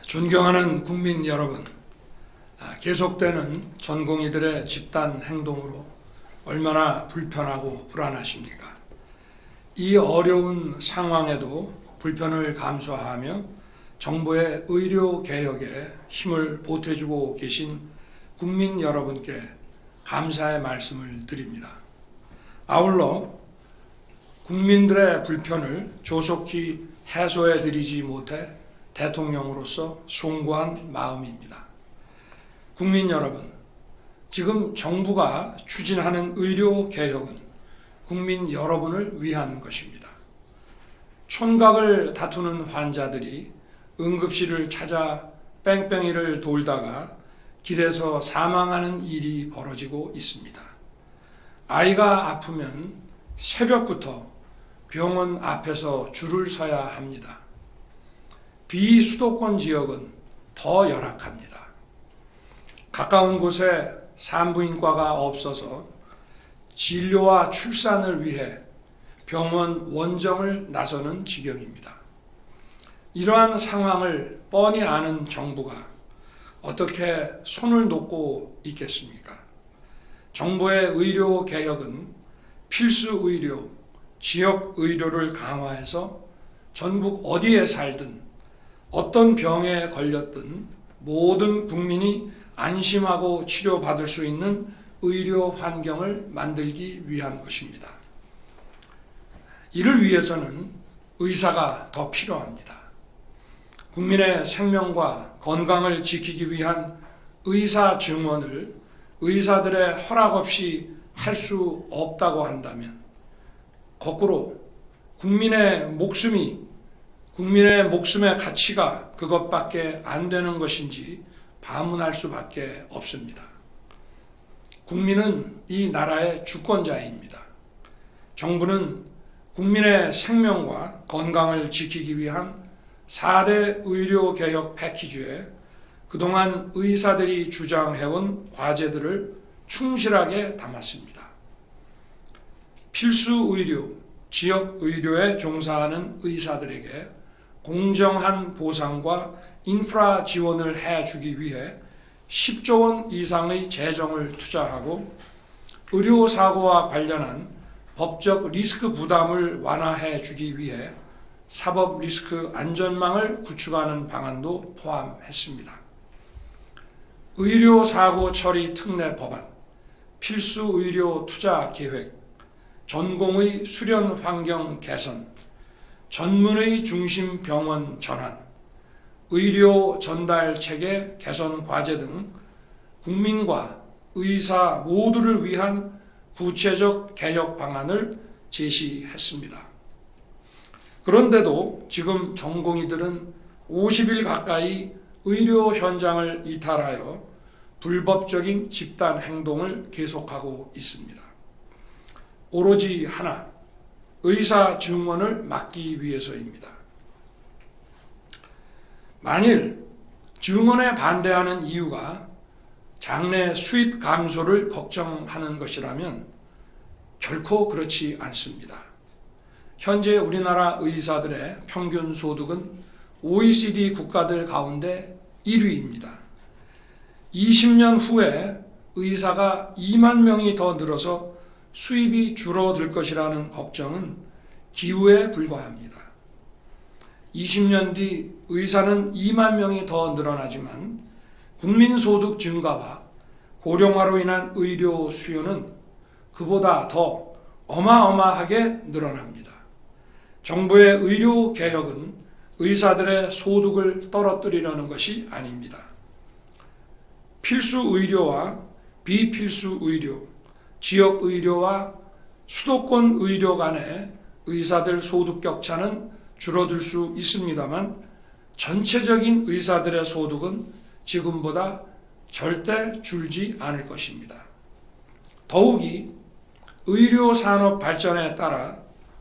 존경하는 국민 여러분, 계속되는 전공의들의 집단 행동으로 얼마나 불편하고 불안하십니까? 이 어려운 상황에도 불편을 감수하며 정부의 의료 개혁에 힘을 보태주고 계신 국민 여러분께 감사의 말씀을 드립니다. 아울러 국민들의 불편을 조속히 해소해 드리지 못해 대통령으로서 송구한 마음입니다. 국민 여러분, 지금 정부가 추진하는 의료 개혁은 국민 여러분을 위한 것입니다. 촌각을 다투는 환자들이 응급실을 찾아 뺑뺑이를 돌다가 길에서 사망하는 일이 벌어지고 있습니다. 아이가 아프면 새벽부터 병원 앞에서 줄을 서야 합니다. 비수도권 지역은 더 열악합니다. 가까운 곳에 산부인과가 없어서 진료와 출산을 위해 병원 원정을 나서는 지경입니다. 이러한 상황을 뻔히 아는 정부가 어떻게 손을 놓고 있겠습니까? 정부의 의료 개혁은 필수 의료, 지역 의료를 강화해서 전국 어디에 살든 어떤 병에 걸렸든 모든 국민이 안심하고 치료받을 수 있는 의료 환경을 만들기 위한 것입니다. 이를 위해서는 의사가 더 필요합니다. 국민의 생명과 건강을 지키기 위한 의사 증원을 의사들의 허락 없이 할 수 없다고 한다면 거꾸로 국민의 목숨의 가치가 그것밖에 안 되는 것인지 반문할 수밖에 없습니다. 국민은 이 나라의 주권자입니다. 정부는 국민의 생명과 건강을 지키기 위한 4대 의료개혁 패키지에 그동안 의사들이 주장해온 과제들을 충실하게 담았습니다. 필수 의료, 지역 의료에 종사하는 의사들에게 공정한 보상과 인프라 지원을 해주기 위해 10조 원 이상의 재정을 투자하고 의료사고와 관련한 법적 리스크 부담을 완화해 주기 위해 사법 리스크 안전망을 구축하는 방안도 포함했습니다. 의료사고 처리 특례 법안, 필수 의료 투자 계획, 전공의 수련 환경 개선, 전문의 중심 병원 전환, 의료 전달 체계 개선 과제 등 국민과 의사 모두를 위한 구체적 개혁 방안을 제시했습니다. 그런데도 지금 전공의들은 50일 가까이 의료 현장을 이탈하여 불법적인 집단 행동을 계속하고 있습니다. 오로지 하나, 의사 증원을 막기 위해서입니다. 만일 증원에 반대하는 이유가 장래 수입 감소를 걱정하는 것이라면 결코 그렇지 않습니다. 현재 우리나라 의사들의 평균 소득은 OECD 국가들 가운데 1위입니다. 20년 후에 의사가 2만 명이 더 늘어서 수입이 줄어들 것이라는 걱정은 기우에 불과합니다. 20년 뒤 의사는 2만 명이 더 늘어나지만 국민소득 증가와 고령화로 인한 의료 수요는 그보다 더 어마어마하게 늘어납니다. 정부의 의료 개혁은 의사들의 소득을 떨어뜨리려는 것이 아닙니다. 필수 의료와 비필수 의료, 지역 의료와 수도권 의료 간의 의사들 소득 격차는 줄어들 수 있습니다만 전체적인 의사들의 소득은 지금보다 절대 줄지 않을 것입니다. 더욱이 의료 산업 발전에 따라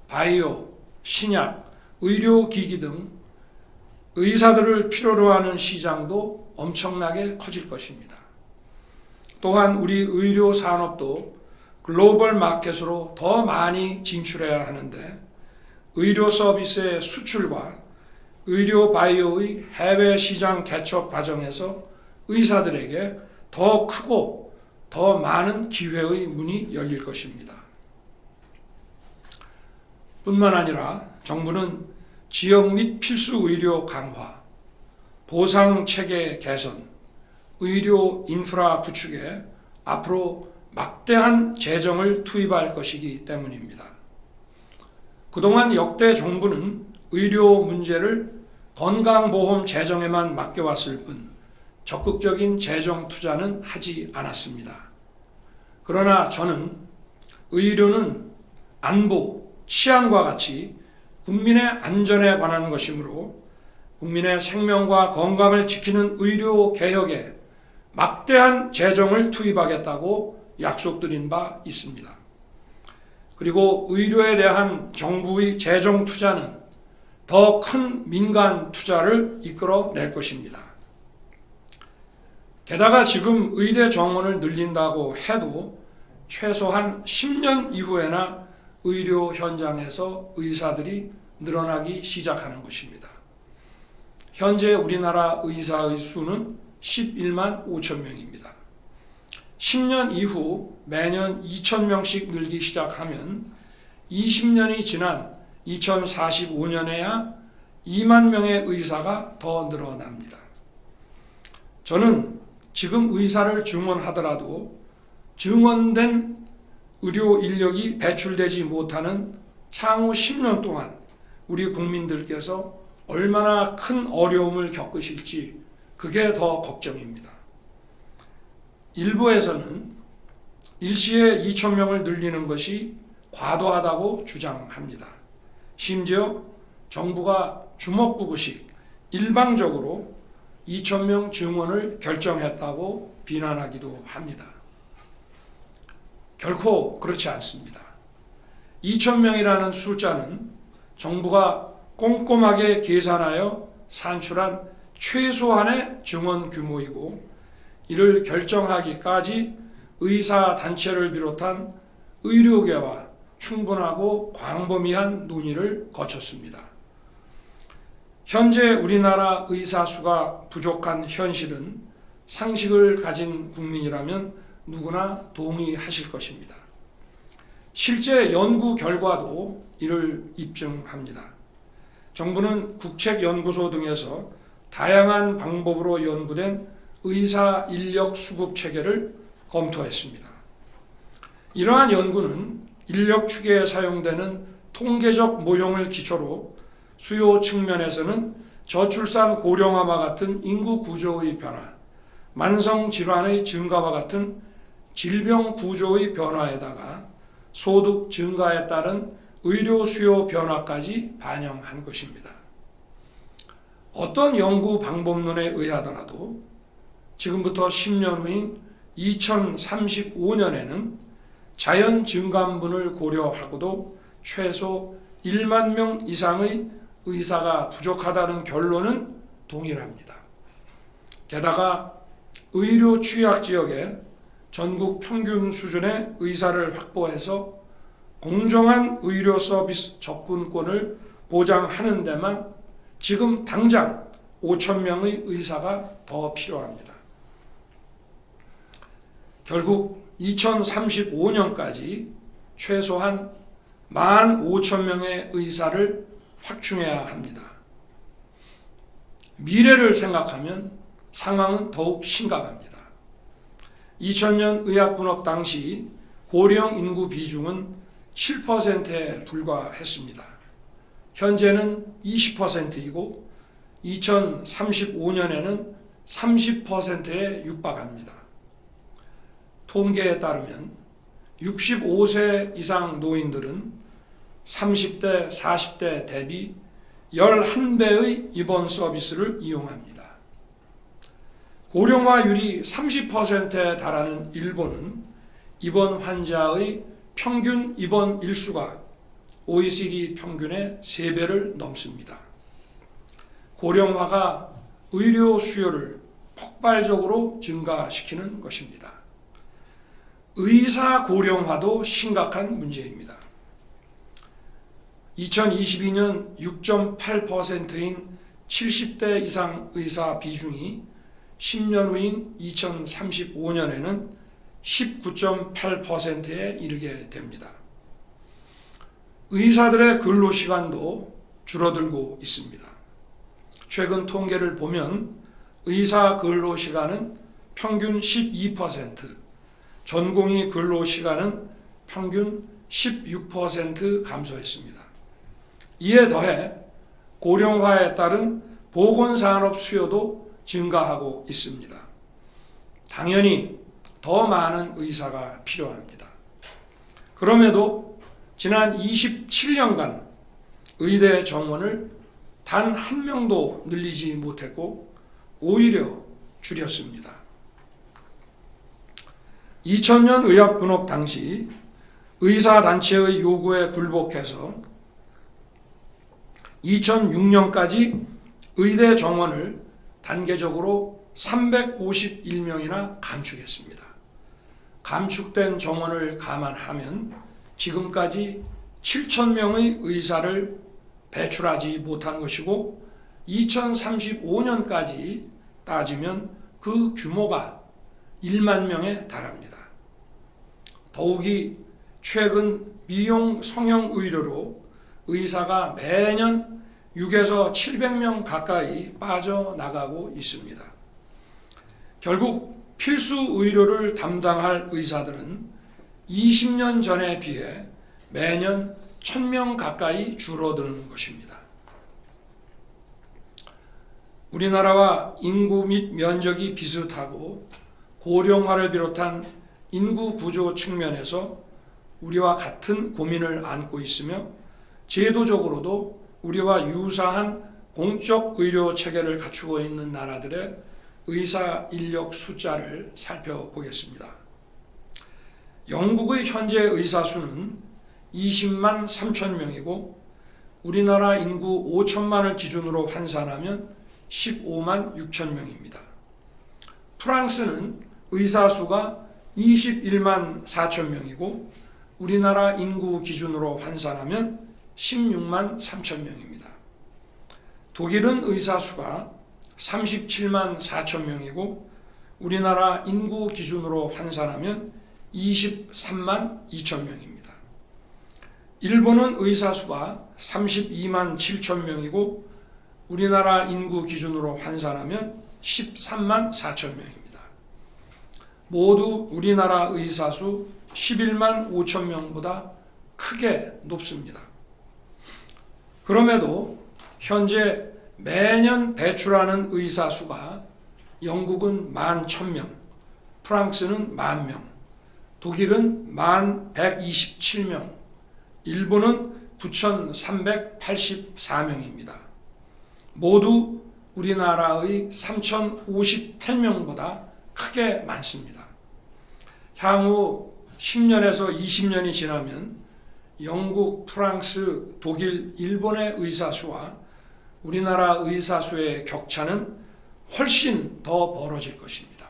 바이오, 신약, 의료기기 등 의사들을 필요로 하는 시장도 엄청나게 커질 것입니다. 또한 우리 의료 산업도 글로벌 마켓으로 더 많이 진출해야 하는데 의료 서비스의 수출과 의료 바이오의 해외 시장 개척 과정에서 의사들에게 더 크고 더 많은 기회의 문이 열릴 것입니다. 뿐만 아니라 정부는 지역 및 필수 의료 강화, 보상 체계 개선, 의료 인프라 구축에 앞으로 막대한 재정을 투입할 것이기 때문입니다. 그동안 역대 정부는 의료 문제를 건강보험 재정에만 맡겨왔을 뿐 적극적인 재정 투자는 하지 않았습니다. 그러나 저는 의료는 안보, 치안과 같이 국민의 안전에 관한 것이므로 국민의 생명과 건강을 지키는 의료 개혁에 막대한 재정을 투입하겠다고 약속드린 바 있습니다. 그리고 의료에 대한 정부의 재정 투자는 더 큰 민간 투자를 이끌어낼 것입니다. 게다가 지금 의대 정원을 늘린다고 해도 최소한 10년 이후에나 의료 현장에서 의사들이 늘어나기 시작하는 것입니다. 현재 우리나라 의사의 수는 11만 5천 명입니다. 10년 이후 매년 2,000명씩 늘기 시작하면 20년이 지난 2045년에야 2만 명의 의사가 더 늘어납니다. 저는 지금 의사를 증원하더라도 증원된 의료 인력이 배출되지 못하는 향후 10년 동안 우리 국민들께서 얼마나 큰 어려움을 겪으실지 그게 더 걱정입니다. 일부에서는 일시에 2,000명을 늘리는 것이 과도하다고 주장합니다. 심지어 정부가 주먹구구식 일방적으로 2,000명 증원을 결정했다고 비난하기도 합니다. 결코 그렇지 않습니다. 2,000명이라는 숫자는 정부가 꼼꼼하게 계산하여 산출한 최소한의 증원 규모이고 이를 결정하기까지 의사단체를 비롯한 의료계와 충분하고 광범위한 논의를 거쳤습니다. 현재 우리나라 의사 수가 부족한 현실은 상식을 가진 국민이라면 누구나 동의하실 것입니다. 실제 연구 결과도 이를 입증합니다. 정부는 국책연구소 등에서 다양한 방법으로 연구된 의사 인력 수급 체계를 검토했습니다. 이러한 연구는 인력 추계에 사용되는 통계적 모형을 기초로 수요 측면에서는 저출산 고령화와 같은 인구 구조의 변화, 만성 질환의 증가와 같은 질병 구조의 변화에다가 소득 증가에 따른 의료 수요 변화까지 반영한 것입니다. 어떤 연구 방법론에 의하더라도 지금부터 10년 후인 2035년에는 자연 증감분을 고려하고도 최소 1만 명 이상의 의사가 부족하다는 결론은 동일합니다. 게다가 의료 취약 지역에 전국 평균 수준의 의사를 확보해서 공정한 의료 서비스 접근권을 보장하는 데만 지금 당장 5,000명의 의사가 더 필요합니다. 결국 2035년까지 최소한 15,000명의 의사를 확충해야 합니다. 미래를 생각하면 상황은 더욱 심각합니다. 2000년 의학분업 당시 고령 인구 비중은 7%에 불과했습니다. 현재는 20%이고 2035년에는 30%에 육박합니다. 통계에 따르면 65세 이상 노인들은 30대, 40대 대비 11배의 입원 서비스를 이용합니다. 고령화율이 30%에 달하는 일본은 입원 환자의 평균 입원 일수가 OECD 평균의 3배를 넘습니다. 고령화가 의료 수요를 폭발적으로 증가시키는 것입니다. 의사 고령화도 심각한 문제입니다. 2022년 6.8%인 70대 이상 의사 비중이 10년 후인 2035년에는 19.8%에 이르게 됩니다. 의사들의 근로시간도 줄어들고 있습니다. 최근 통계를 보면 의사 근로시간은 평균 12%, 전공의 근로시간은 평균 16% 감소했습니다. 이에 더해 고령화에 따른 보건산업 수요도 증가하고 있습니다. 당연히 더 많은 의사가 필요합니다. 그럼에도 지난 27년간 의대 정원을 단 한 명도 늘리지 못했고 오히려 줄였습니다. 2000년 의학분업 당시 의사단체의 요구에 굴복해서 2006년까지 의대 정원을 단계적으로 351명이나 감축했습니다. 감축된 정원을 감안하면 지금까지 7,000명의 의사를 배출하지 못한 것이고 2035년까지 따지면 그 규모가 1만 명에 달합니다. 더욱이 최근 미용 성형 의료로 의사가 매년 6에서 700명 가까이 빠져나가고 있습니다. 결국 필수 의료를 담당할 의사들은 20년 전에 비해 매년 1000명 가까이 줄어드는 것입니다. 우리나라와 인구 및 면적이 비슷하고 고령화를 비롯한 인구 구조 측면에서 우리와 같은 고민을 안고 있으며 제도적으로도 우리와 유사한 공적 의료 체계를 갖추고 있는 나라들의 의사 인력 숫자를 살펴보겠습니다. 영국의 현재 의사 수는 20만 3천 명이고 우리나라 인구 5천만을 기준으로 환산하면 15만 6천 명입니다. 프랑스는 의사 수가 21만 4천 명이고 우리나라 인구 기준으로 환산하면 16만 3천 명입니다. 독일은 의사 수가 37만 4천 명이고 우리나라 인구 기준으로 환산하면 23만 2천 명입니다. 일본은 의사 수가 32만 7천 명이고 우리나라 인구 기준으로 환산하면 13만 4천 명입니다. 모두 우리나라 의사 수 11만 5천 명보다 크게 높습니다. 그럼에도 현재 매년 배출하는 의사 수가 영국은 11,000명, 프랑스는 10,000명, 독일은 11,127명, 일본은 9,384명입니다. 모두 우리나라의 3,058명보다 크게 많습니다. 향후 10년에서 20년이 지나면 영국, 프랑스, 독일, 일본의 의사 수와 우리나라 의사 수의 격차는 훨씬 더 벌어질 것입니다.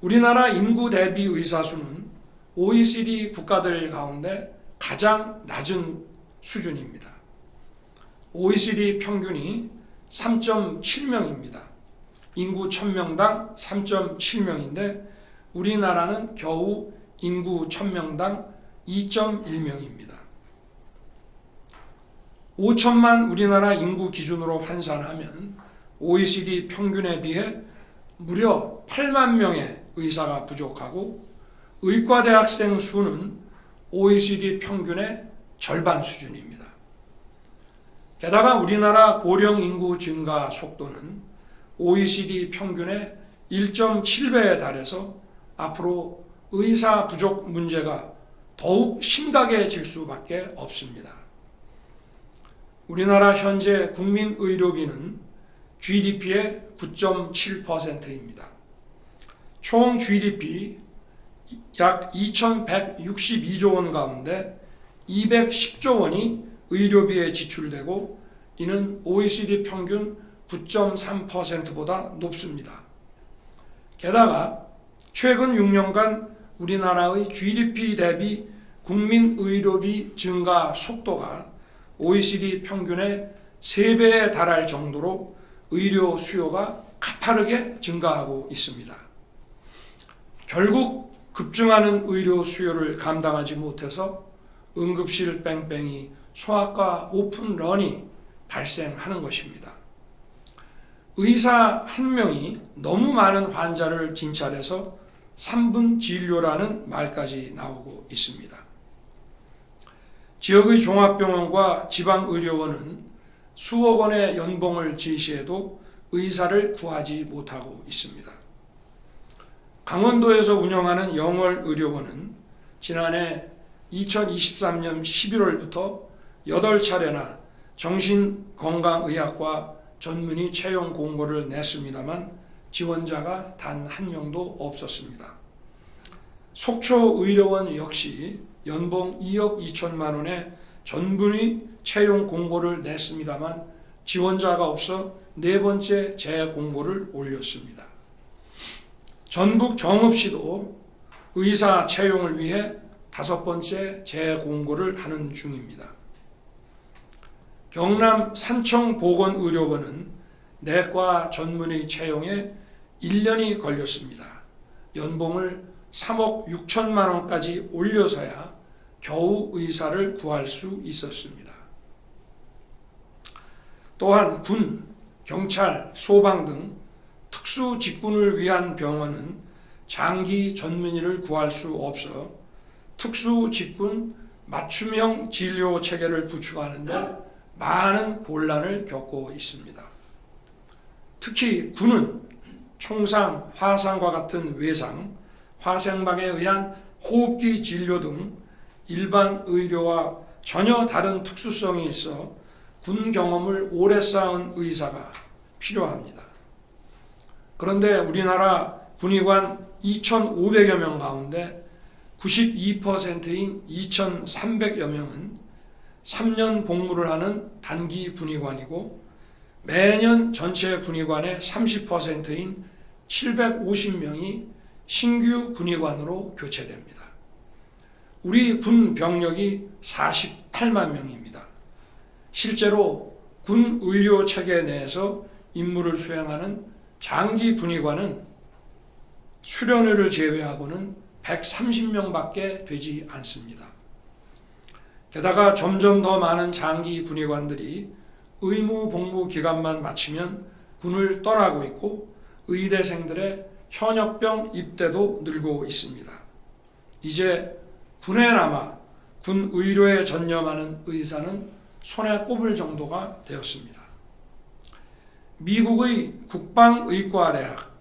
우리나라 인구 대비 의사 수는 OECD 국가들 가운데 가장 낮은 수준입니다. OECD 평균이 3.7명입니다. 인구 1000명당 3.7명인데 우리나라는 겨우 인구 1000명당 2.1명입니다. 5천만 우리나라 인구 기준으로 환산하면 OECD 평균에 비해 무려 8만 명의 의사가 부족하고 의과대학생 수는 OECD 평균의 절반 수준입니다. 게다가 우리나라 고령 인구 증가 속도는 OECD 평균의 1.7배에 달해서 앞으로 의사 부족 문제가 더욱 심각해질 수밖에 없습니다. 우리나라 현재 국민 의료비는 GDP의 9.7%입니다. 총 GDP 약 2,162조 원 가운데 210조 원이 의료비에 지출되고 이는 OECD 평균 9.3%보다 높습니다. 게다가 최근 6년간 우리나라의 GDP 대비 국민 의료비 증가 속도가 OECD 평균의 3배에 달할 정도로 의료 수요가 가파르게 증가하고 있습니다. 결국 급증하는 의료 수요를 감당하지 못해서 응급실 뺑뺑이 소아과 오픈런이 발생하는 것입니다. 의사 한 명이 너무 많은 환자를 진찰해서 3분 진료라는 말까지 나오고 있습니다. 지역의 종합병원과 지방의료원은 수억 원의 연봉을 제시해도 의사를 구하지 못하고 있습니다. 강원도에서 운영하는 영월의료원은 지난해 2023년 11월부터 8차례나 정신건강의학과 전문의 채용 공고를 냈습니다만 지원자가 단 한 명도 없었습니다. 속초의료원 역시 연봉 2억 2천만 원의 전문의 채용 공고를 냈습니다만 지원자가 없어 4번째 재공고를 올렸습니다. 전북 정읍시도 의사 채용을 위해 5번째 재공고를 하는 중입니다. 경남 산청보건의료원은 내과 전문의 채용에 1년이 걸렸습니다. 연봉을 3억 6천만 원까지 올려서야 겨우 의사를 구할 수 있었습니다. 또한 군, 경찰, 소방 등 특수 직군을 위한 병원은 장기 전문의를 구할 수 없어 특수 직군 맞춤형 진료 체계를 구축하는데 많은 곤란을 겪고 있습니다. 특히 군은 총상, 화상과 같은 외상, 화생방에 의한 호흡기 진료 등 일반 의료와 전혀 다른 특수성이 있어 군 경험을 오래 쌓은 의사가 필요합니다. 그런데 우리나라 군의관 2,500여 명 가운데 92%인 2,300여 명은 3년 복무를 하는 단기 군의관이고 매년 전체 군의관의 30%인 750명이 신규 군의관으로 교체됩니다. 우리 군 병력이 48만 명입니다. 실제로 군 의료 체계 내에서 임무를 수행하는 장기 군의관은 수련회를 제외하고는 130명밖에 되지 않습니다. 게다가 점점 더 많은 장기 군의관들이 의무 복무 기간만 마치면 군을 떠나고 있고 의대생들의 현역병 입대도 늘고 있습니다. 이제 군에 남아 군 의료에 전념하는 의사는 손에 꼽을 정도가 되었습니다. 미국의 국방의과대학,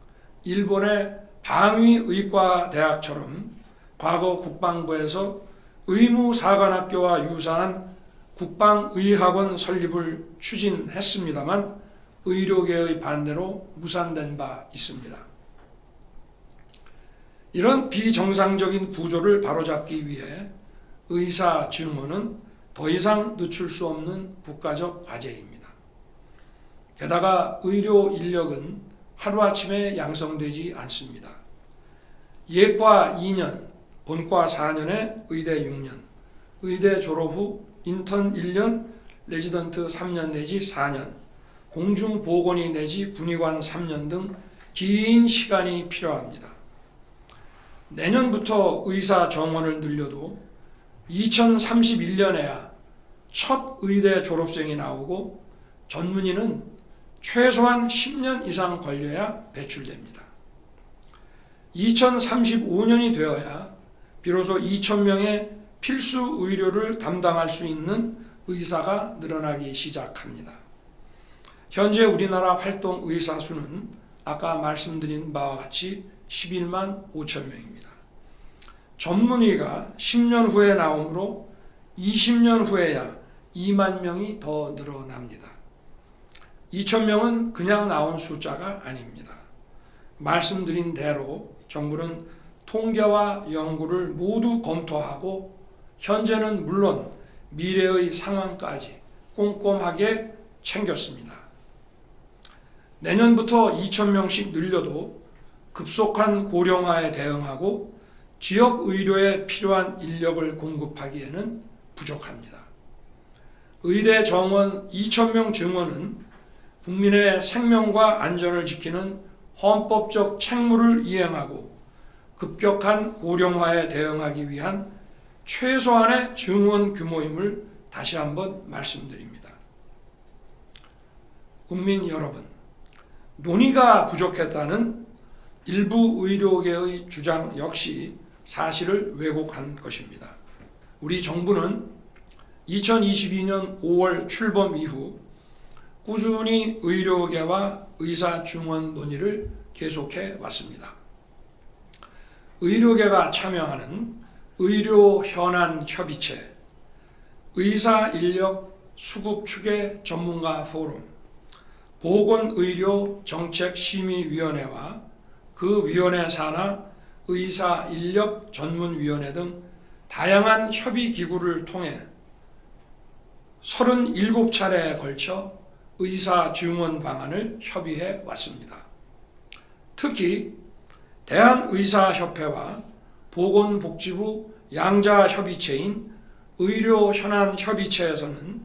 일본의 방위의과대학처럼 과거 국방부에서 의무사관학교와 유사한 국방의학원 설립을 추진했습니다만 의료계의 반대로 무산된 바 있습니다. 이런 비정상적인 구조를 바로잡기 위해 의사 증원은 더 이상 늦출 수 없는 국가적 과제입니다. 게다가 의료 인력은 하루아침에 양성되지 않습니다. 예과 2년, 본과 4년에 의대 6년, 의대 졸업 후 인턴 1년, 레지던트 3년 내지 4년, 공중보건의 내지 군의관 3년 등 긴 시간이 필요합니다. 내년부터 의사 정원을 늘려도 2031년에야 첫 의대 졸업생이 나오고 전문의는 최소한 10년 이상 걸려야 배출됩니다. 2035년이 되어야 비로소 2,000명의 필수 의료를 담당할 수 있는 의사가 늘어나기 시작합니다. 현재 우리나라 활동 의사 수는 아까 말씀드린 바와 같이 11만 5천 명입니다. 전문의가 10년 후에 나오므로 20년 후에야 2만 명이 더 늘어납니다. 2,000명은 그냥 나온 숫자가 아닙니다. 말씀드린 대로 정부는 통계와 연구를 모두 검토하고 현재는 물론 미래의 상황까지 꼼꼼하게 챙겼습니다. 내년부터 2,000명씩 늘려도 급속한 고령화에 대응하고 지역 의료에 필요한 인력을 공급하기에는 부족합니다. 의대 정원 2,000명 증원은 국민의 생명과 안전을 지키는 헌법적 책무를 이행하고 급격한 고령화에 대응하기 위한 최소한의 증원 규모임을 다시 한번 말씀드립니다. 국민 여러분, 논의가 부족했다는 일부 의료계의 주장 역시 사실을 왜곡한 것입니다. 우리 정부는 2022년 5월 출범 이후 꾸준히 의료계와 의사 증원 논의를 계속해 왔습니다. 의료계가 참여하는 의료 현안 협의체, 의사 인력 수급 추계 전문가 포럼, 보건의료 정책심의위원회와 그 위원회 산하 의사 인력 전문위원회 등 다양한 협의기구를 통해 37차례에 걸쳐 의사 증원 방안을 협의해 왔습니다. 특히 대한의사협회와 보건복지부 양자협의체인 의료현안협의체에서는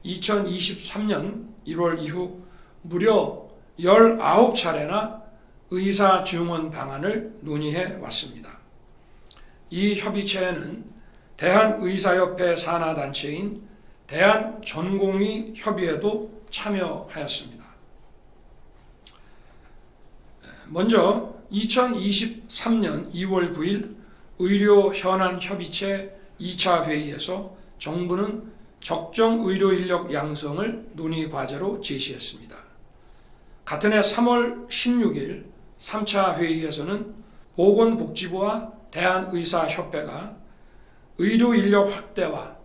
2023년 1월 이후 무려 19차례나 의사 증원 방안을 논의해 왔습니다. 이 협의체에는 대한의사협회 산하단체인 대한전공의협의회도 참여하였습니다. 먼저 2023년 2월 9일 의료현안협의체 2차 회의에서 정부는 적정 의료인력 양성을 논의 과제로 제시했습니다. 같은 해 3월 16일 3차 회의에서는 보건복지부와 대한의사협회가 의료인력 확대와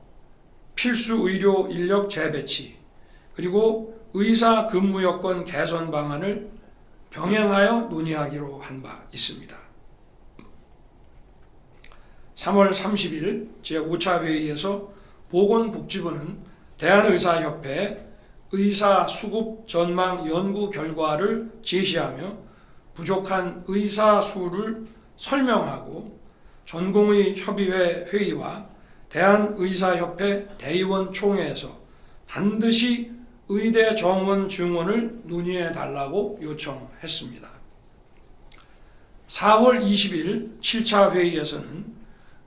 필수 의료인력 재배치 그리고 의사 근무 여건 개선 방안을 병행하여 논의하기로 한 바 있습니다. 3월 30일 제5차 회의에서 보건복지부는 대한의사협회에 의사 수급 전망 연구 결과를 제시하며 부족한 의사 수를 설명하고 전공의 협의회 회의와 대한의사협회 대의원 총회에서 반드시 의대 정원 증원을 논의해 달라고 요청했습니다. 4월 20일 7차 회의에서는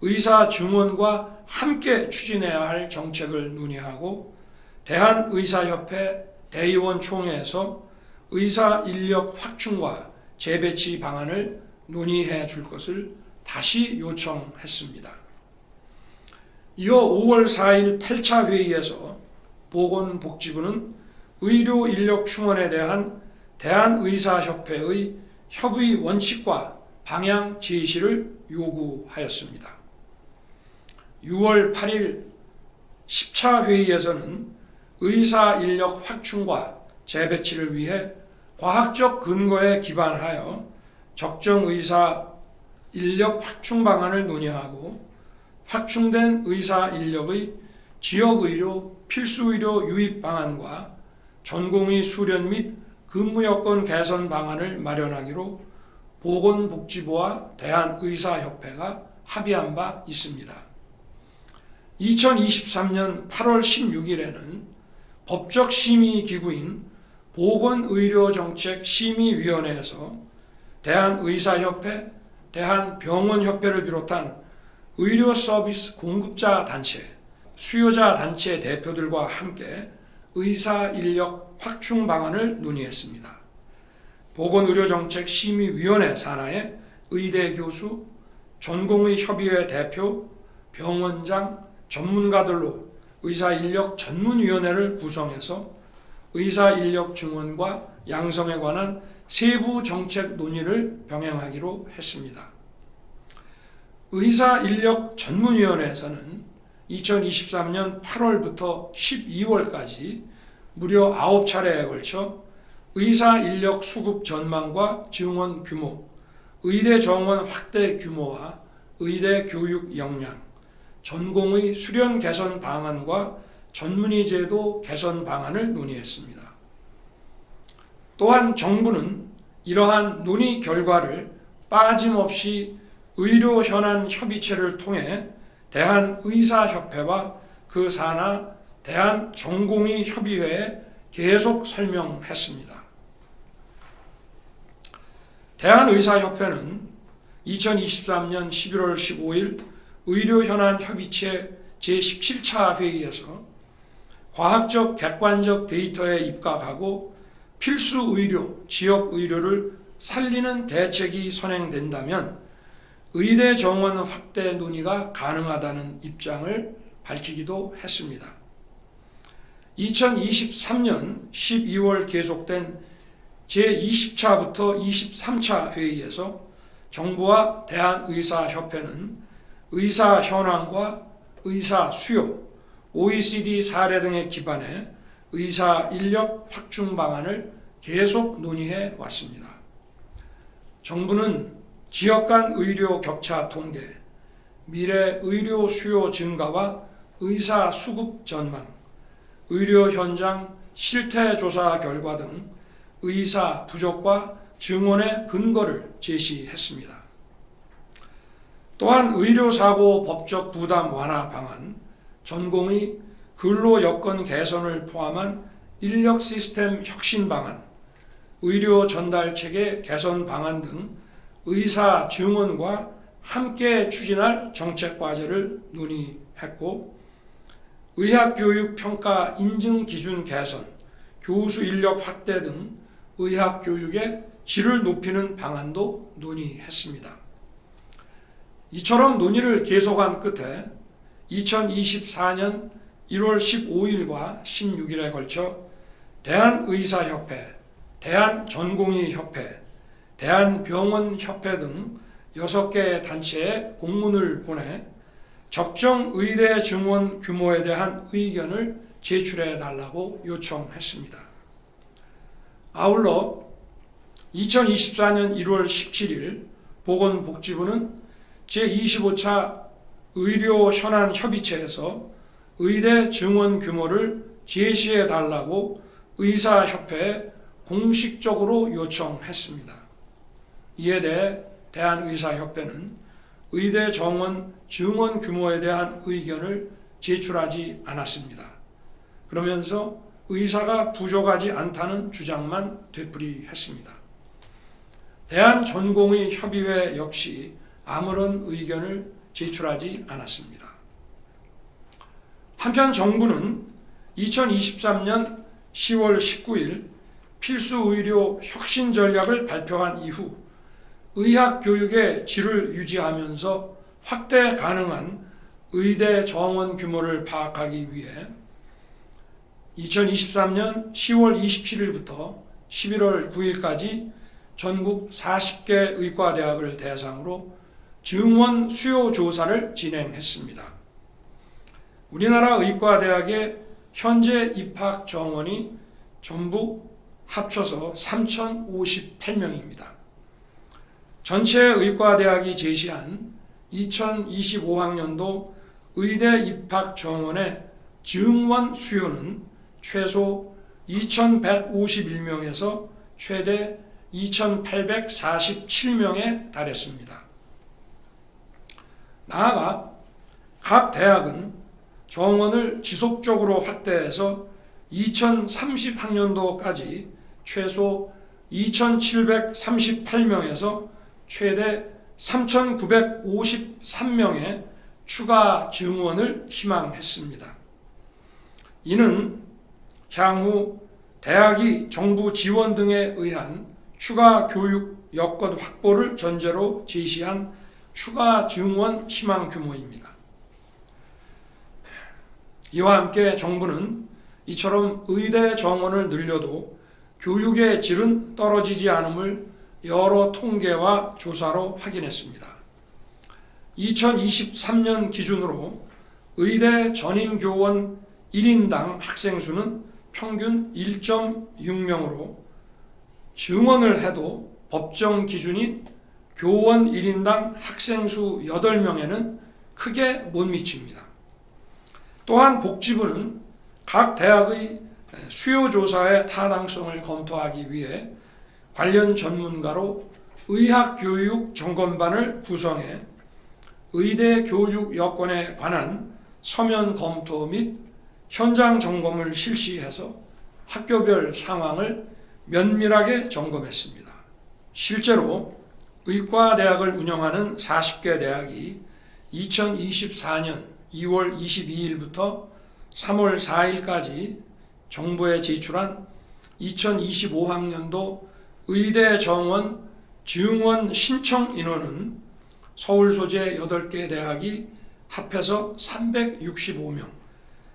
의사 증원과 함께 추진해야 할 정책을 논의하고 대한의사협회 대의원 총회에서 의사 인력 확충과 재배치 방안을 논의해 줄 것을 다시 요청했습니다. 이어 5월 4일 8차 회의에서 보건복지부는 의료 인력 충원에 대한 대한의사협회의 협의 원칙과 방향 제시를 요구하였습니다. 6월 8일 10차 회의에서는 의사 인력 확충과 재배치를 위해 과학적 근거에 기반하여 적정 의사 인력 확충 방안을 논의하고 확충된 의사 인력의 지역의료 필수의료 유입 방안과 전공의 수련 및 근무 여건 개선 방안을 마련하기로 보건복지부와 대한의사협회가 합의한 바 있습니다. 2023년 8월 16일에는 법적 심의기구인 보건의료정책심의위원회에서 대한의사협회, 대한병원협회를 비롯한 의료서비스 공급자 단체, 수요자 단체 대표들과 함께 의사 인력 확충 방안을 논의했습니다. 보건의료정책심의위원회 산하의 의대 교수, 전공의협의회 대표, 병원장, 전문가들로 의사인력 전문위원회를 구성해서 의사인력 증원과 양성에 관한 세부 정책 논의를 병행하기로 했습니다. 의사인력 전문위원회에서는 2023년 8월부터 12월까지 무려 9차례에 걸쳐 의사인력 수급 전망과 증원 규모, 의대 정원 확대 규모와 의대 교육 역량, 전공의 수련 개선 방안과 전문의 제도 개선 방안을 논의했습니다. 또한 정부는 이러한 논의 결과를 빠짐없이 의료 현안 협의체를 통해 대한의사협회와 그 산하 대한전공의협의회에 계속 설명했습니다. 대한의사협회는 2023년 11월 15일 의료현안협의체 제17차 회의에서 과학적 객관적 데이터에 입각하고 필수 의료, 지역 의료를 살리는 대책이 선행된다면 의대 정원 확대 논의가 가능하다는 입장을 밝히기도 했습니다. 2023년 12월 계속된 제20차부터 23차 회의에서 정부와 대한의사협회는 의사 현황과 의사 수요, OECD 사례 등에 기반해 의사 인력 확충 방안을 계속 논의해 왔습니다. 정부는 지역 간 의료 격차 통계, 미래 의료 수요 증가와 의사 수급 전망, 의료 현장 실태 조사 결과 등 의사 부족과 증원의 근거를 제시했습니다. 또한 의료사고 법적 부담 완화 방안, 전공의 근로 여건 개선을 포함한 인력 시스템 혁신 방안, 의료 전달 체계 개선 방안 등 의사 증원과 함께 추진할 정책 과제를 논의했고, 의학교육 평가 인증 기준 개선, 교수 인력 확대 등 의학교육의 질을 높이는 방안도 논의했습니다. 이처럼 논의를 계속한 끝에 2024년 1월 15일과 16일에 걸쳐 대한의사협회, 대한전공의협회, 대한병원협회 등 6개 단체에 공문을 보내 적정 의대 증원 규모에 대한 의견을 제출해 달라고 요청했습니다. 아울러 2024년 1월 17일 보건복지부는 제25차 의료 현안 협의체에서 의대 증원 규모를 제시해 달라고 의사협회에 공식적으로 요청했습니다. 이에 대해 대한의사협회는 의대 정원 증원 규모에 대한 의견을 제출하지 않았습니다. 그러면서 의사가 부족하지 않다는 주장만 되풀이했습니다. 대한전공의협의회 역시 아무런 의견을 제출하지 않았습니다. 한편 정부는 2023년 10월 19일 필수의료 혁신 전략을 발표한 이후 의학교육의 질을 유지하면서 확대 가능한 의대 정원 규모를 파악하기 위해 2023년 10월 27일부터 11월 9일까지 전국 40개 의과대학을 대상으로 증원 수요 조사를 진행했습니다. 우리나라 의과대학의 현재 입학 정원이 전부 합쳐서 3,058명입니다. 전체 의과대학이 제시한 2025학년도 의대 입학 정원의 증원 수요는 최소 2,151명에서 최대 2,847명에 달했습니다. 나아가 각 대학은 정원을 지속적으로 확대해서 2030학년도까지 최소 2,738명에서 최대 3,953명의 추가 증원을 희망했습니다. 이는 향후 대학이 정부 지원 등에 의한 추가 교육 여건 확보를 전제로 제시한 추가 증원 희망 규모입니다. 이와 함께 정부는 이처럼 의대 정원을 늘려도 교육의 질은 떨어지지 않음을 여러 통계와 조사로 확인했습니다. 2023년 기준으로 의대 전임교원 1인당 학생 수는 평균 1.6명으로 증원을 해도 법정 기준인 교원 1인당 학생 수 8명에는 크게 못 미칩니다. 또한 복지부는 각 대학의 수요조사의 타당성을 검토하기 위해 관련 전문가로 의학교육 점검반을 구성해 의대 교육 여건에 관한 서면 검토 및 현장 점검을 실시해서 학교별 상황을 면밀하게 점검했습니다. 실제로 의과대학을 운영하는 40개 대학이 2024년 2월 22일부터 3월 4일까지 정부에 제출한 2025학년도 의대 정원 증원 신청 인원은 서울 소재 8개 대학이 합해서 365명,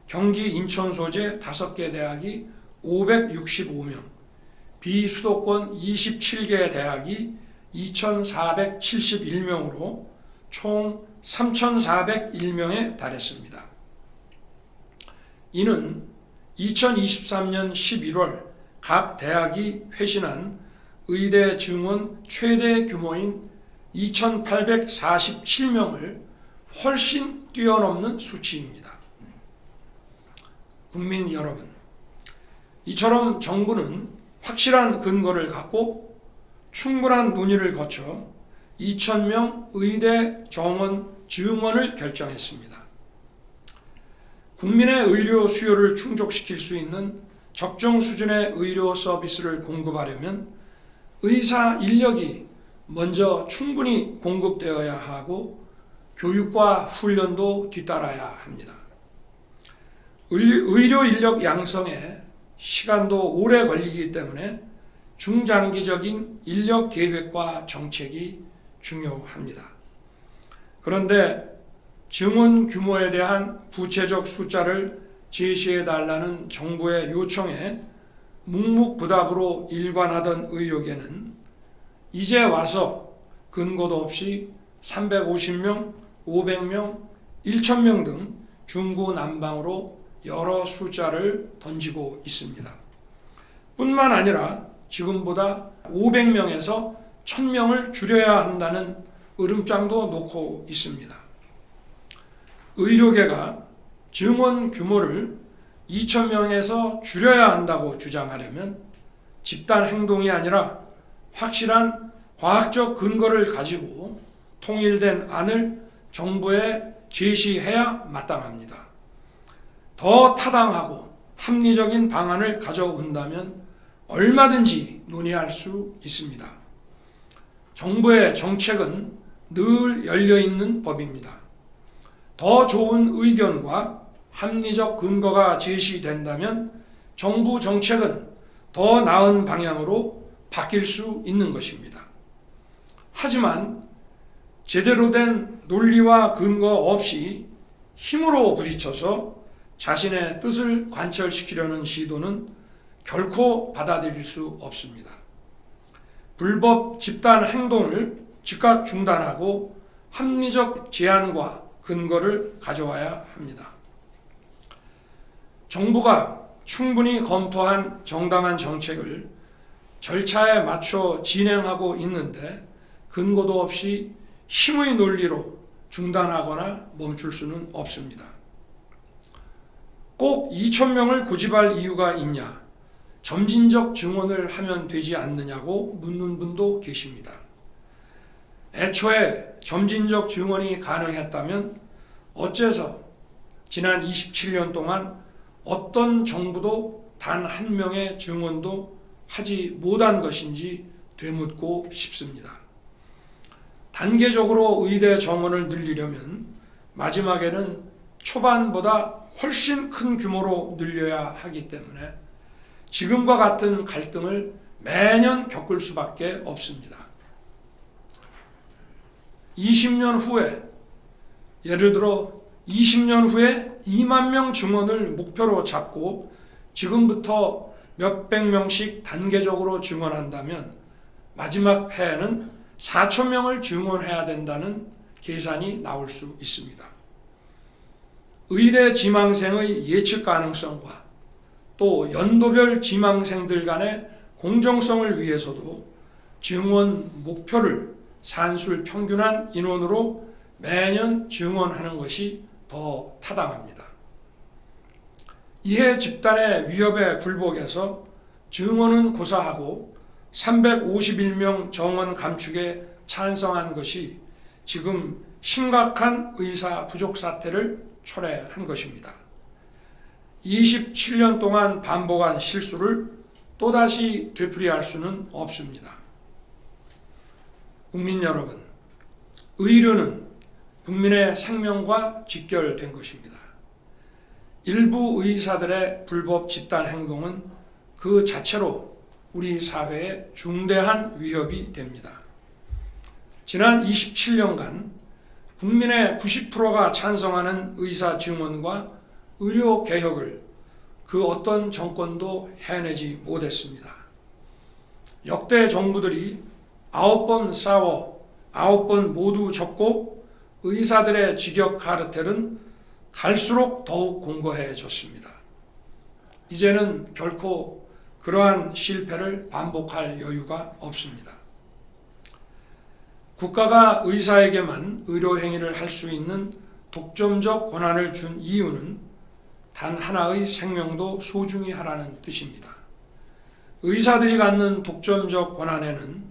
경기 인천 소재 5개 대학이 565명, 비수도권 27개 대학이 2,471명으로 총 3,401명에 달했습니다. 이는 2023년 11월 각 대학이 회신한 의대 증원 최대 규모인 2,847명을 훨씬 뛰어넘는 수치입니다. 국민 여러분, 이처럼 정부는 확실한 근거를 갖고 충분한 논의를 거쳐 2,000명 의대 정원 증원을 결정했습니다. 국민의 의료 수요를 충족시킬 수 있는 적정 수준의 의료 서비스를 공급하려면 의사 인력이 먼저 충분히 공급되어야 하고 교육과 훈련도 뒤따라야 합니다. 의료 인력 양성에 시간도 오래 걸리기 때문에 중장기적인 인력 계획과 정책이 중요합니다. 그런데 증원 규모에 대한 구체적 숫자를 제시해달라는 정부의 요청에 묵묵부답으로 일관하던 의료계는 이제 와서 근거도 없이 350명, 500명, 1,000명 등 중구난방으로 여러 숫자를 던지고 있습니다. 뿐만 아니라 지금보다 500명에서 1,000명을 줄여야 한다는 으름장도 놓고 있습니다. 의료계가 증원 규모를 2,000명에서 줄여야 한다고 주장하려면 집단 행동이 아니라 확실한 과학적 근거를 가지고 통일된 안을 정부에 제시해야 마땅합니다. 더 타당하고 합리적인 방안을 가져온다면 얼마든지 논의할 수 있습니다. 정부의 정책은 늘 열려있는 법입니다. 더 좋은 의견과 합리적 근거가 제시된다면 정부 정책은 더 나은 방향으로 바뀔 수 있는 것입니다. 하지만 제대로 된 논리와 근거 없이 힘으로 부딪혀서 자신의 뜻을 관철시키려는 시도는 결코 받아들일 수 없습니다. 불법 집단 행동을 즉각 중단하고 합리적 제안과 근거를 가져와야 합니다. 정부가 충분히 검토한 정당한 정책을 절차에 맞춰 진행하고 있는데 근거도 없이 힘의 논리로 중단하거나 멈출 수는 없습니다. 꼭 2,000명을 고집할 이유가 있냐? 점진적 증원을 하면 되지 않느냐고 묻는 분도 계십니다. 애초에 점진적 증원이 가능했다면 어째서 지난 27년 동안 어떤 정부도 단 한 명의 증원도 하지 못한 것인지 되묻고 싶습니다. 단계적으로 의대 정원을 늘리려면 마지막에는 초반보다 훨씬 큰 규모로 늘려야 하기 때문에 지금과 같은 갈등을 매년 겪을 수밖에 없습니다. 20년 후에, 예를 들어 20년 후에 2만 명 증원을 목표로 잡고 지금부터 몇백 명씩 단계적으로 증원한다면 마지막 해에는 4,000명을 증원해야 된다는 계산이 나올 수 있습니다. 의대 지망생의 예측 가능성과 또 연도별 지망생들 간의 공정성을 위해서도 증원 목표를 산술 평균한 인원으로 매년 증원하는 것이 더 타당합니다. 이해 집단의 위협에 굴복해서 증원은 고사하고 351명 정원 감축에 찬성한 것이 지금 심각한 의사 부족 사태를 초래한 것입니다. 27년 동안 반복한 실수를 또다시 되풀이할 수는 없습니다. 국민 여러분, 의료는 국민의 생명과 직결된 것입니다. 일부 의사들의 불법 집단 행동은 그 자체로 우리 사회에 중대한 위협이 됩니다. 지난 27년간 국민의 90%가 찬성하는 의사 증원과 의료 개혁을 그 어떤 정권도 해내지 못했습니다. 역대 정부들이 9번 싸워 9번 모두 졌고 의사들의 직역 카르텔은 갈수록 더욱 공고해졌습니다. 이제는 결코 그러한 실패를 반복할 여유가 없습니다. 국가가 의사에게만 의료행위를 할 수 있는 독점적 권한을 준 이유는 단 하나의 생명도 소중히 하라는 뜻입니다. 의사들이 갖는 독점적 권한에는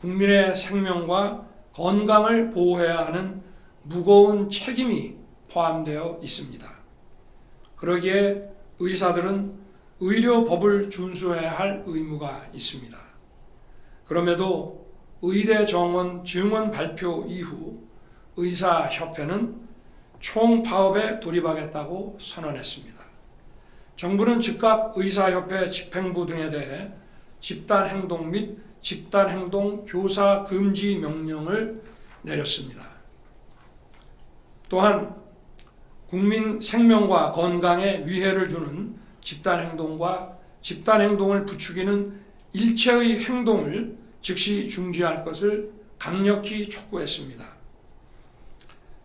국민의 생명과 건강을 보호해야 하는 무거운 책임이 포함되어 있습니다. 그러기에 의사들은 의료법을 준수해야 할 의무가 있습니다. 그럼에도 의대 정원 증원 발표 이후 의사협회는 총파업에 돌입하겠다고 선언했습니다. 정부는 즉각 의사협회 집행부 등에 대해 집단행동 및 집단행동 교사 금지 명령을 내렸습니다. 또한 국민 생명과 건강에 위해를 주는 집단행동과 집단행동을 부추기는 일체의 행동을 즉시 중지할 것을 강력히 촉구했습니다.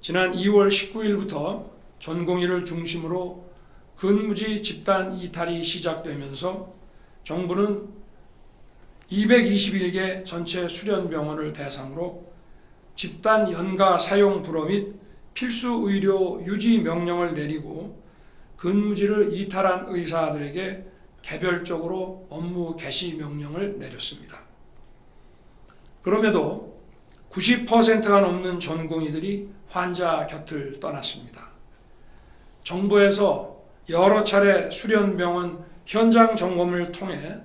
지난 2월 19일부터 전공의를 중심으로 근무지 집단 이탈이 시작되면서 정부는 221개 전체 수련병원을 대상으로 집단 연가 사용 불허 및 필수 의료 유지 명령을 내리고 근무지를 이탈한 의사들에게 개별적으로 업무 개시 명령을 내렸습니다. 그럼에도 90%가 넘는 전공의들이 환자 곁을 떠났습니다. 정부에서 여러 차례 수련병원 현장 점검을 통해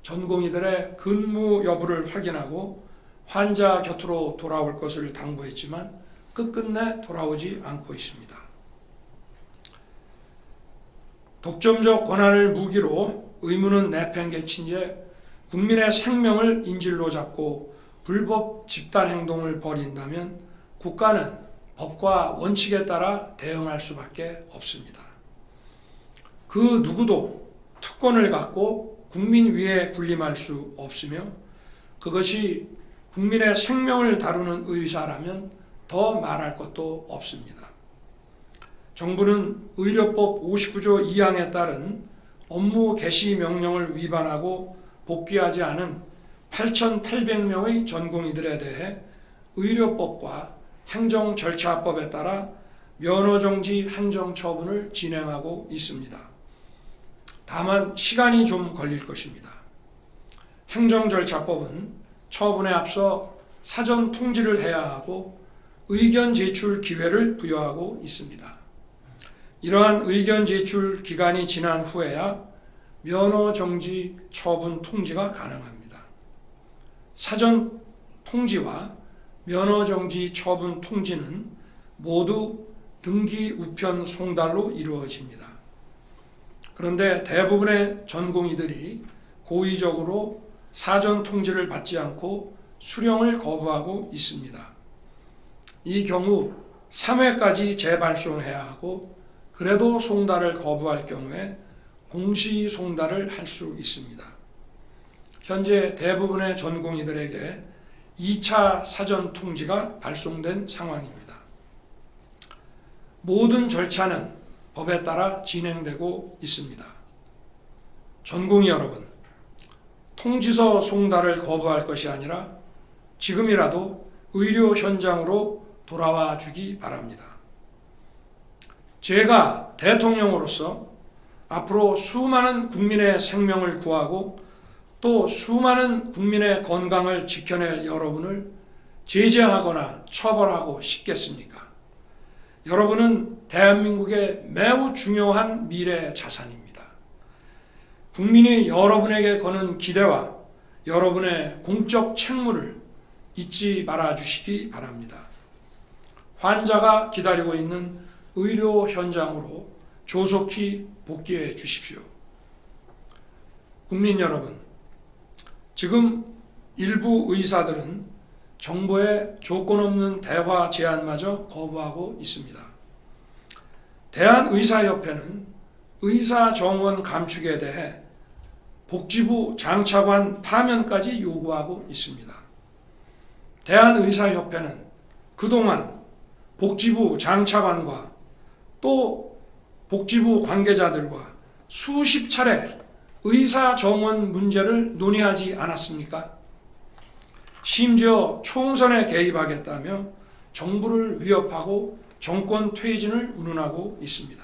전공의들의 근무 여부를 확인하고 환자 곁으로 돌아올 것을 당부했지만 끝끝내 돌아오지 않고 있습니다. 독점적 권한을 무기로 의무는 내팽개친 채 국민의 생명을 인질로 잡고 불법 집단행동을 벌인다면 국가는 법과 원칙에 따라 대응할 수밖에 없습니다. 그 누구도 특권을 갖고 국민 위에 군림할 수 없으며 그것이 국민의 생명을 다루는 의사라면 더 말할 것도 없습니다. 정부는 의료법 59조 2항에 따른 업무 개시 명령을 위반하고 복귀하지 않은 8,800명의 전공의들에 대해 의료법과 행정절차법에 따라 면허정지 행정처분을 진행하고 있습니다. 다만 시간이 좀 걸릴 것입니다. 행정절차법은 처분에 앞서 사전 통지를 해야 하고 의견 제출 기회를 부여하고 있습니다. 이러한 의견 제출 기간이 지난 후에야 면허정지 처분 통지가 가능합니다. 사전 통지와 면허정지 처분 통지는 모두 등기 우편 송달로 이루어집니다. 그런데 대부분의 전공의들이 고의적으로 사전 통지를 받지 않고 수령을 거부하고 있습니다. 이 경우 3회까지 재발송해야 하고 그래도 송달을 거부할 경우에 공시 송달을 할 수 있습니다. 현재 대부분의 전공의들에게 2차 사전 통지가 발송된 상황입니다. 모든 절차는 법에 따라 진행되고 있습니다. 전공의 여러분, 통지서 송달을 거부할 것이 아니라 지금이라도 의료 현장으로 돌아와 주기 바랍니다. 제가 대통령으로서 앞으로 수많은 국민의 생명을 구하고 또 수많은 국민의 건강을 지켜낼 여러분을 제재하거나 처벌하고 싶겠습니까? 여러분은 대한민국의 매우 중요한 미래 자산입니다. 국민이 여러분에게 거는 기대와 여러분의 공적 책무를 잊지 말아 주시기 바랍니다. 환자가 기다리고 있는 의료 현장으로 조속히 복귀해 주십시오. 국민 여러분, 지금 일부 의사들은 정부의 조건 없는 대화 제안마저 거부하고 있습니다. 대한의사협회는 의사 정원 감축에 대해 복지부 장차관 파면까지 요구하고 있습니다. 대한의사협회는 그동안 복지부 장차관과 또 복지부 관계자들과 수십 차례 의사 정원 문제를 논의하지 않았습니까? 심지어 총선에 개입하겠다며 정부를 위협하고 정권 퇴진을 운운하고 있습니다.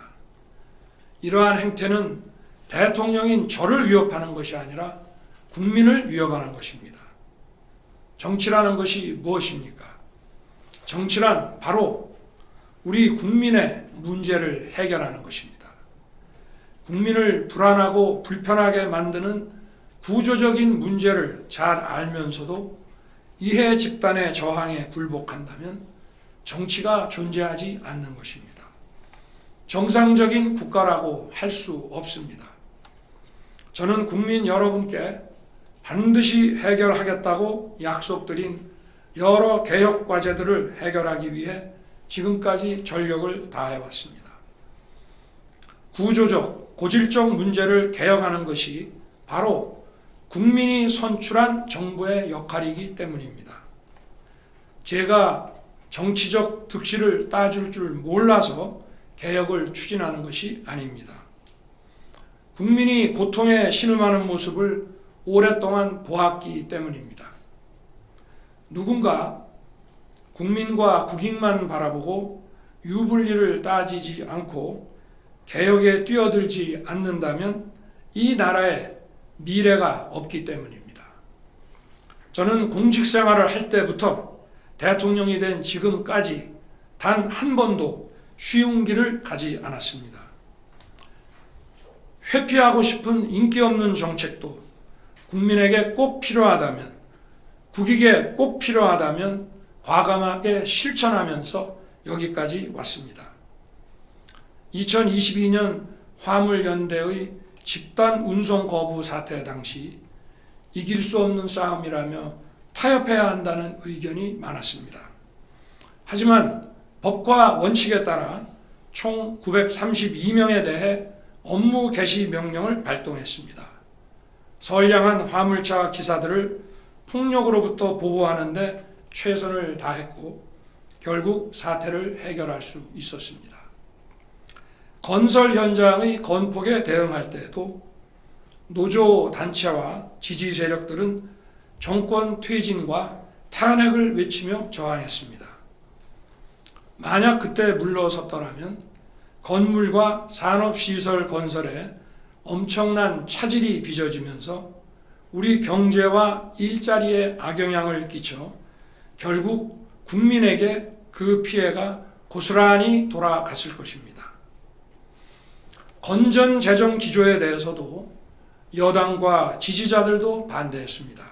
이러한 행태는 대통령인 저를 위협하는 것이 아니라 국민을 위협하는 것입니다. 정치라는 것이 무엇입니까? 정치란 바로 우리 국민의 문제를 해결하는 것입니다. 국민을 불안하고 불편하게 만드는 구조적인 문제를 잘 알면서도 이해 집단의 저항에 굴복한다면 정치가 존재하지 않는 것입니다. 정상적인 국가라고 할 수 없습니다. 저는 국민 여러분께 반드시 해결하겠다고 약속드린 여러 개혁 과제들을 해결하기 위해 지금까지 전력을 다해왔습니다. 구조적, 고질적 문제를 개혁하는 것이 바로 국민이 선출한 정부의 역할이기 때문입니다. 제가 정치적 득실을 따줄 줄 몰라서 개혁을 추진하는 것이 아닙니다. 국민이 고통에 신음하는 모습을 오랫동안 보았기 때문입니다. 누군가 국민과 국익만 바라보고 유불리를 따지지 않고 개혁에 뛰어들지 않는다면 이 나라에 미래가 없기 때문입니다. 저는 공직 생활을 할 때부터 대통령이 된 지금까지 단 한 번도 쉬운 길을 가지 않았습니다. 회피하고 싶은 인기 없는 정책도 국민에게 꼭 필요하다면, 국익에 꼭 필요하다면 과감하게 실천하면서 여기까지 왔습니다. 2022년 화물연대의 집단 운송 거부 사태 당시 이길 수 없는 싸움이라며 타협해야 한다는 의견이 많았습니다. 하지만 법과 원칙에 따라 총 932명에 대해 업무 개시 명령을 발동했습니다. 선량한 화물차 기사들을 폭력으로부터 보호하는데 최선을 다했고 결국 사태를 해결할 수 있었습니다. 건설 현장의 건폭에 대응할 때에도 노조 단체와 지지 세력들은 정권 퇴진과 탄핵을 외치며 저항했습니다. 만약 그때 물러섰더라면 건물과 산업시설 건설에 엄청난 차질이 빚어지면서 우리 경제와 일자리에 악영향을 끼쳐 결국 국민에게 그 피해가 고스란히 돌아갔을 것입니다. 건전 재정 기조에 대해서도 여당과 지지자들도 반대했습니다.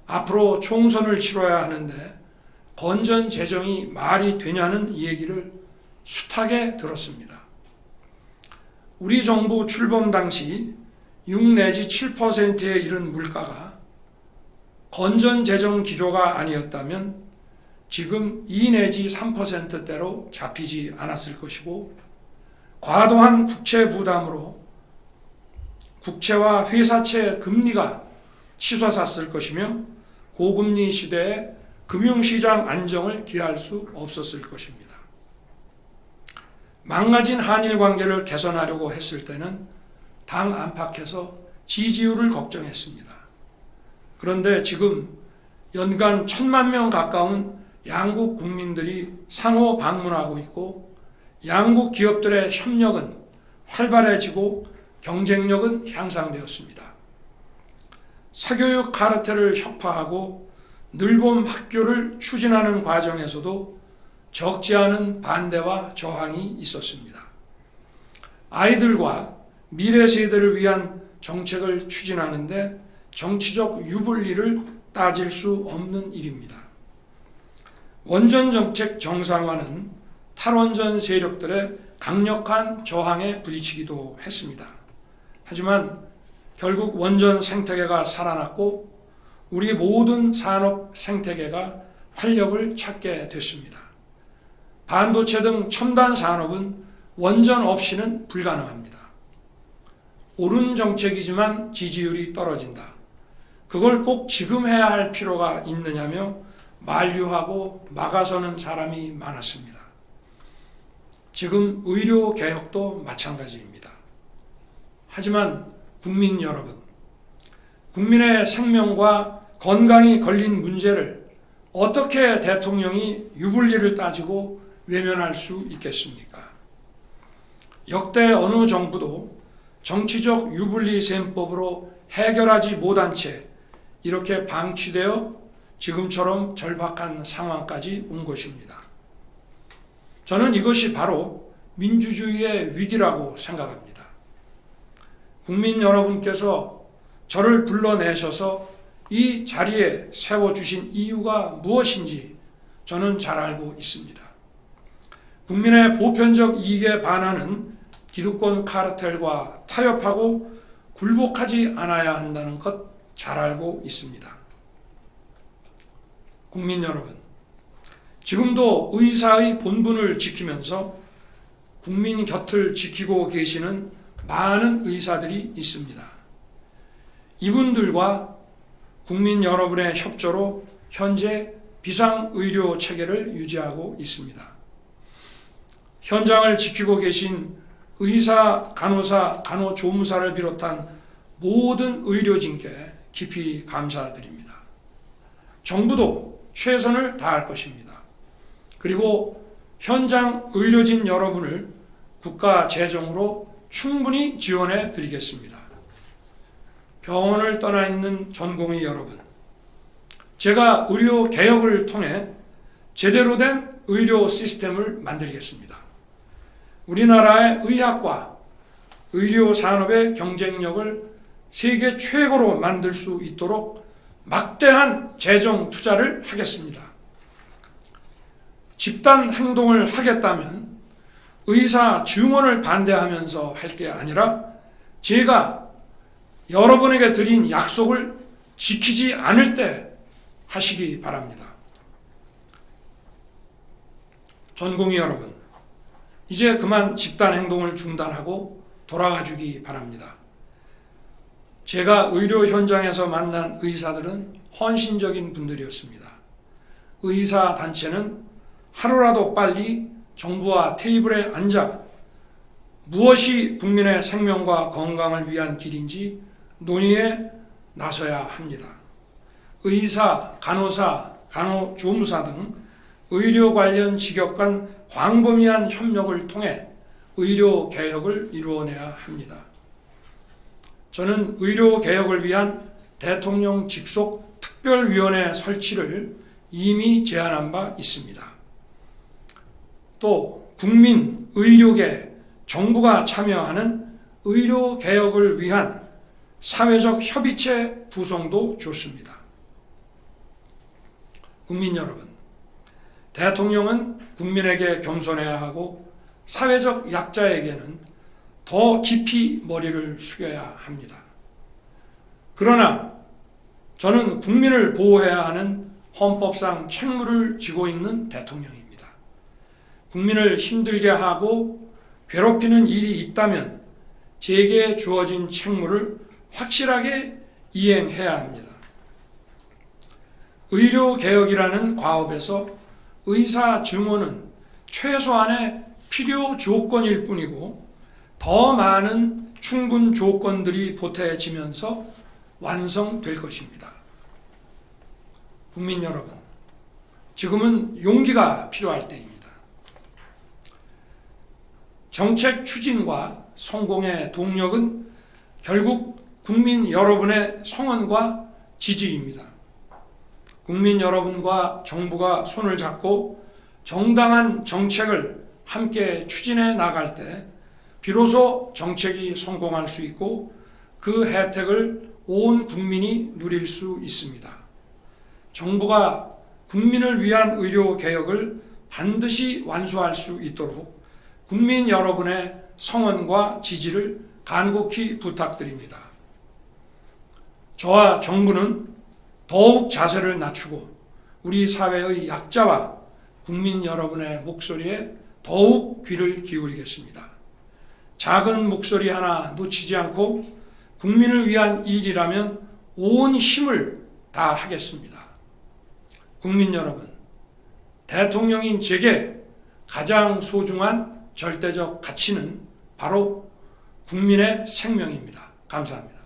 앞으로 총선을 치러야 하는데 건전 재정이 말이 되냐는 얘기를 숱하게 들었습니다. 우리 정부 출범 당시 6 내지 7%에 이른 물가가 건전 재정 기조가 아니었다면 지금 2 내지 3%대로 잡히지 않았을 것이고 과도한 국채 부담으로 국채와 회사채 금리가 치솟았을 것이며 고금리 시대에 금융시장 안정을 기할 수 없었을 것입니다. 망가진 한일 관계를 개선하려고 했을 때는 당 안팎에서 지지율을 걱정했습니다. 그런데 지금 연간 1,000만 명 가까운 양국 국민들이 상호 방문하고 있고 양국 기업들의 협력은 활발해지고 경쟁력은 향상되었습니다. 사교육 카르텔을 혁파하고 늘봄 학교를 추진하는 과정에서도 적지 않은 반대와 저항이 있었습니다. 아이들과 미래 세대를 위한 정책을 추진하는데 정치적 유불리를 따질 수 없는 일입니다. 원전 정책 정상화는 탈원전 세력들의 강력한 저항에 부딪히기도 했습니다. 하지만 결국 원전 생태계가 살아났고 우리 모든 산업 생태계가 활력을 찾게 됐습니다. 반도체 등 첨단 산업은 원전 없이는 불가능합니다. 옳은 정책이지만 지지율이 떨어진다. 그걸 꼭 지금 해야 할 필요가 있느냐며 만류하고 막아서는 사람이 많았습니다. 지금 의료 개혁도 마찬가지입니다. 하지만 국민 여러분, 국민의 생명과 건강이 걸린 문제를 어떻게 대통령이 유불리를 따지고 외면할 수 있겠습니까? 역대 어느 정부도 정치적 유불리 셈법으로 해결하지 못한 채 이렇게 방치되어 지금처럼 절박한 상황까지 온 것입니다. 저는 이것이 바로 민주주의의 위기라고 생각합니다. 국민 여러분께서 저를 불러내셔서 이 자리에 세워주신 이유가 무엇인지 저는 잘 알고 있습니다. 국민의 보편적 이익에 반하는 기득권 카르텔과 타협하고 굴복하지 않아야 한다는 것 잘 알고 있습니다. 국민 여러분, 지금도 의사의 본분을 지키면서 국민 곁을 지키고 계시는 많은 의사들이 있습니다. 이분들과 국민 여러분의 협조로 현재 비상의료 체계를 유지하고 있습니다. 현장을 지키고 계신 의사, 간호사, 간호조무사를 비롯한 모든 의료진께 깊이 감사드립니다. 정부도 최선을 다할 것입니다. 그리고 현장 의료진 여러분을 국가 재정으로 충분히 지원해 드리겠습니다. 병원을 떠나 있는 전공의 여러분, 제가 의료 개혁을 통해 제대로 된 의료 시스템을 만들겠습니다. 우리나라의 의학과 의료 산업의 경쟁력을 세계 최고로 만들 수 있도록 막대한 재정 투자를 하겠습니다. 집단 행동을 하겠다면 의사 증언을 반대하면서 할 게 아니라 제가 여러분에게 드린 약속을 지키지 않을 때 하시기 바랍니다. 전공의 여러분, 이제 그만 집단 행동을 중단하고 돌아가 주기 바랍니다. 제가 의료 현장에서 만난 의사들은 헌신적인 분들이었습니다. 의사 단체는 하루라도 빨리 정부와 테이블에 앉아 무엇이 국민의 생명과 건강을 위한 길인지 논의에 나서야 합니다. 의사, 간호사, 간호조무사 등 의료 관련 직업 간 광범위한 협력을 통해 의료 개혁을 이루어내야 합니다. 저는 의료 개혁을 위한 대통령 직속 특별위원회 설치를 이미 제안한 바 있습니다. 또 국민, 의료계, 정부가 참여하는 의료 개혁을 위한 사회적 협의체 구성도 좋습니다. 국민 여러분, 대통령은 국민에게 겸손해야 하고 사회적 약자에게는 더 깊이 머리를 숙여야 합니다. 그러나 저는 국민을 보호해야 하는 헌법상 책무를 지고 있는 대통령입니다. 국민을 힘들게 하고 괴롭히는 일이 있다면 제게 주어진 책무를 확실하게 이행해야 합니다. 의료개혁이라는 과업에서 의사 증언은 최소한의 필요 조건일 뿐이고 더 많은 충분 조건들이 보태지면서 완성될 것입니다. 국민 여러분, 지금은 용기가 필요할 때입니다. 정책 추진과 성공의 동력은 결국 국민 여러분의 성원과 지지입니다. 국민 여러분과 정부가 손을 잡고 정당한 정책을 함께 추진해 나갈 때 비로소 정책이 성공할 수 있고 그 혜택을 온 국민이 누릴 수 있습니다. 정부가 국민을 위한 의료 개혁을 반드시 완수할 수 있도록 국민 여러분의 성원과 지지를 간곡히 부탁드립니다. 저와 정부는 더욱 자세를 낮추고 우리 사회의 약자와 국민 여러분의 목소리에 더욱 귀를 기울이겠습니다. 작은 목소리 하나 놓치지 않고 국민을 위한 일이라면 온 힘을 다하겠습니다. 국민 여러분, 대통령인 제게 가장 소중한 절대적 가치는 바로 국민의 생명입니다. 감사합니다.